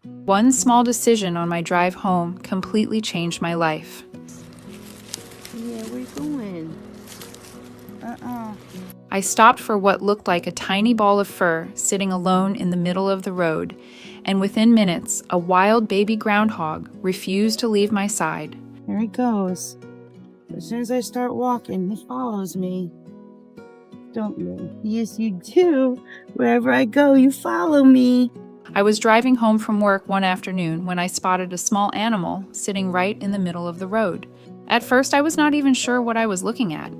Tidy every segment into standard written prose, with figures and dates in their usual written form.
One small decision on my drive home completely changed my life. Yeah, where you going? I stopped for what looked like a tiny ball of fur sitting alone in the middle of the road, and within minutes, a wild baby groundhog refused to leave my side. There he goes. As soon as I start walking, he follows me. Don't you? Yes, you do. Wherever I go, you follow me. I was driving home from work one afternoon when I spotted a small animal sitting right in the middle of the road. At first, I was not even sure what I was looking at.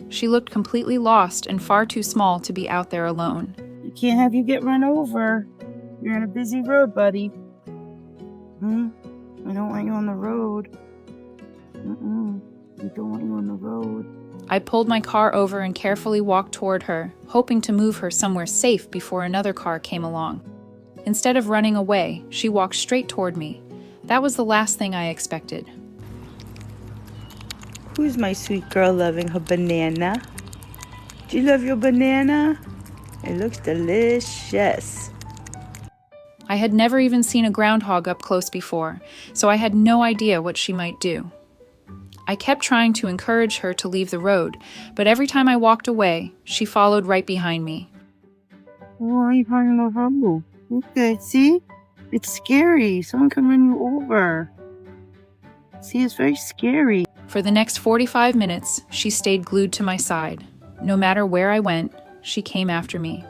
She looked completely lost and far too small to be out there alone. I can't have you get run over. You're on a busy road, buddy. I don't want you on the road. I don't want you on the road. I pulled my car over and carefully walked toward her, hoping to move her somewhere safe before another car came along. Instead of running away, she walked straight toward me. That was the last thing I expected. Who's my sweet girl loving her banana? Do you love your banana? It looks delicious. I had never even seen a groundhog up close before, so I had no idea what she might do. I kept trying to encourage her to leave the road, but every time I walked away, she followed right behind me. Why are you hiding the road? Okay, see? It's scary. Someone can run you over. See, it's very scary. For the next 45 minutes, she stayed glued to my side. No matter where I went, she came after me.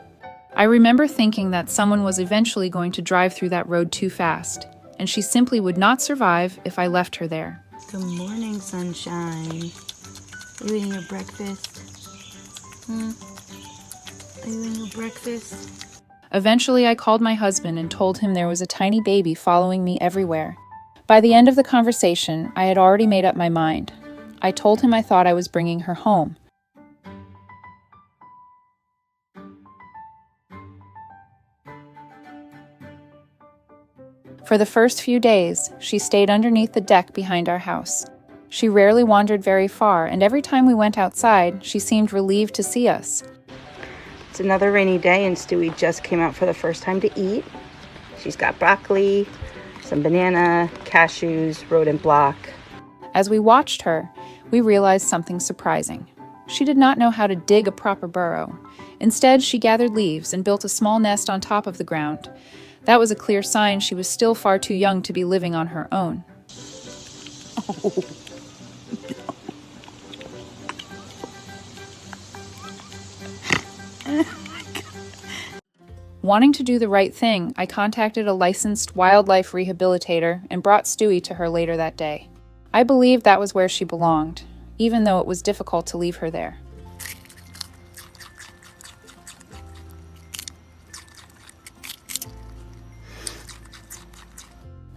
I remember thinking that someone was eventually going to drive through that road too fast, and she simply would not survive if I left her there. Good morning, sunshine. Are you eating your breakfast? Are you eating your breakfast? Eventually, I called my husband and told him there was a tiny baby following me everywhere. By the end of the conversation, I had already made up my mind. I told him I thought I was bringing her home. For the first few days, she stayed underneath the deck behind our house. She rarely wandered very far, and every time we went outside, she seemed relieved to see us. It's another rainy day, and Stewie just came out for the first time to eat. She's got broccoli, some banana, cashews, rodent block. As we watched her, we realized something surprising. She did not know how to dig a proper burrow. Instead, she gathered leaves and built a small nest on top of the ground. That was a clear sign she was still far too young to be living on her own. Wanting to do the right thing, I contacted a licensed wildlife rehabilitator and brought Stewie to her later that day. I believed that was where she belonged, even though it was difficult to leave her there.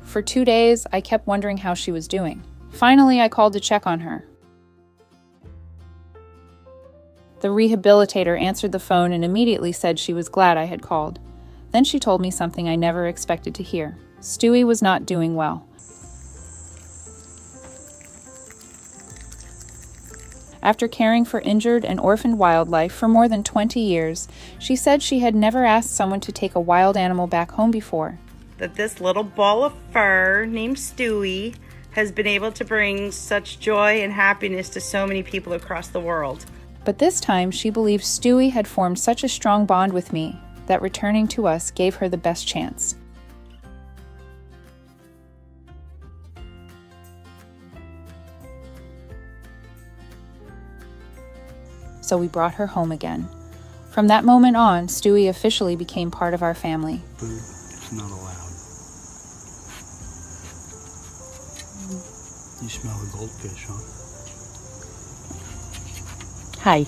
For 2 days, I kept wondering how she was doing. Finally, I called to check on her. The rehabilitator answered the phone and immediately said she was glad I had called. Then she told me something I never expected to hear. Stewie was not doing well. After caring for injured and orphaned wildlife for more than 20 years, she said she had never asked someone to take a wild animal back home before. That this little ball of fur named Stewie has been able to bring such joy and happiness to so many people across the world. But this time, she believed Stewie had formed such a strong bond with me that returning to us gave her the best chance. So we brought her home again. From that moment on, Stewie officially became part of our family. Food is not allowed. You smell the goldfish, huh? Hi.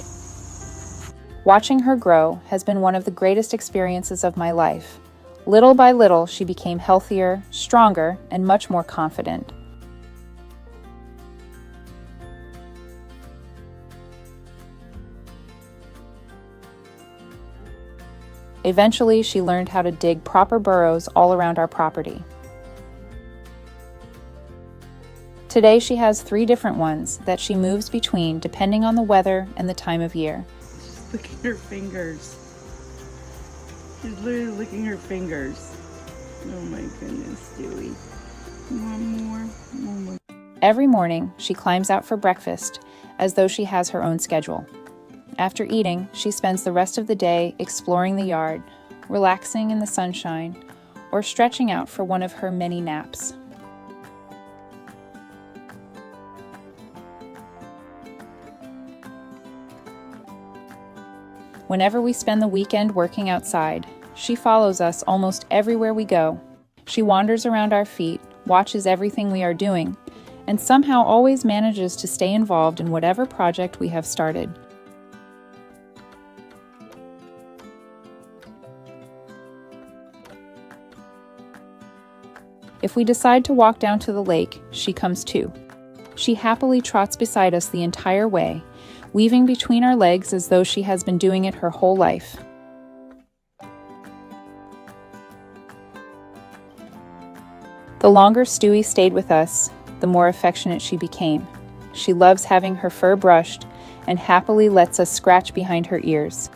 Watching her grow has been one of the greatest experiences of my life. Little by little, she became healthier, stronger, and much more confident. Eventually, she learned how to dig proper burrows all around our property. Today, she has 3 different ones that she moves between depending on the weather and the time of year. Look at her fingers. She's literally licking her fingers. Oh my goodness, Stewie. You want more? Oh my. Every morning, she climbs out for breakfast as though she has her own schedule. After eating, she spends the rest of the day exploring the yard, relaxing in the sunshine, or stretching out for one of her many naps. Whenever we spend the weekend working outside, she follows us almost everywhere we go. She wanders around our feet, watches everything we are doing, and somehow always manages to stay involved in whatever project we have started. If we decide to walk down to the lake, she comes too. She happily trots beside us the entire way, weaving between our legs as though she has been doing it her whole life. The longer Stewie stayed with us, the more affectionate she became. She loves having her fur brushed and happily lets us scratch behind her ears.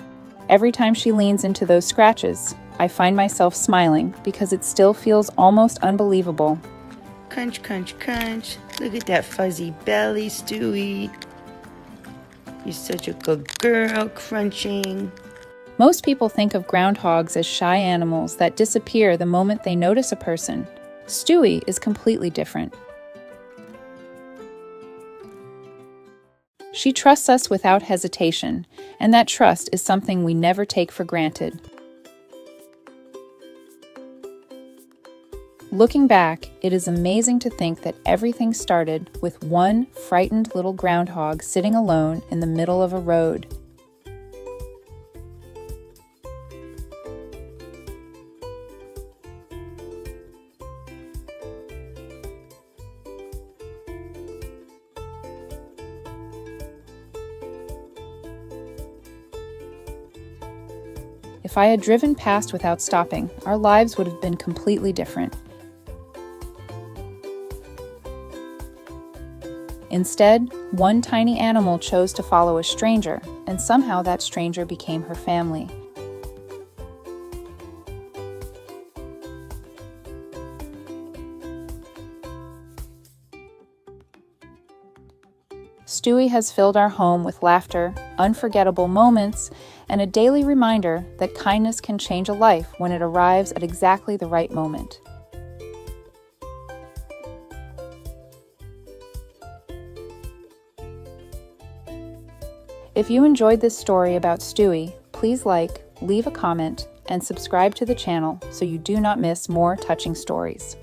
Every time she leans into those scratches, I find myself smiling because it still feels almost unbelievable. Crunch, crunch, crunch. Look at that fuzzy belly, Stewie. You're such a good girl, crunching. Most people think of groundhogs as shy animals that disappear the moment they notice a person. Stewie is completely different. She trusts us without hesitation, and that trust is something we never take for granted. Looking back, it is amazing to think that everything started with one frightened little groundhog sitting alone in the middle of a road. If I had driven past without stopping, our lives would have been completely different. Instead, one tiny animal chose to follow a stranger, and somehow that stranger became her family. Stewie has filled our home with laughter, unforgettable moments, and a daily reminder that kindness can change a life when it arrives at exactly the right moment. If you enjoyed this story about Stewie, please like, leave a comment, and subscribe to the channel so you do not miss more touching stories.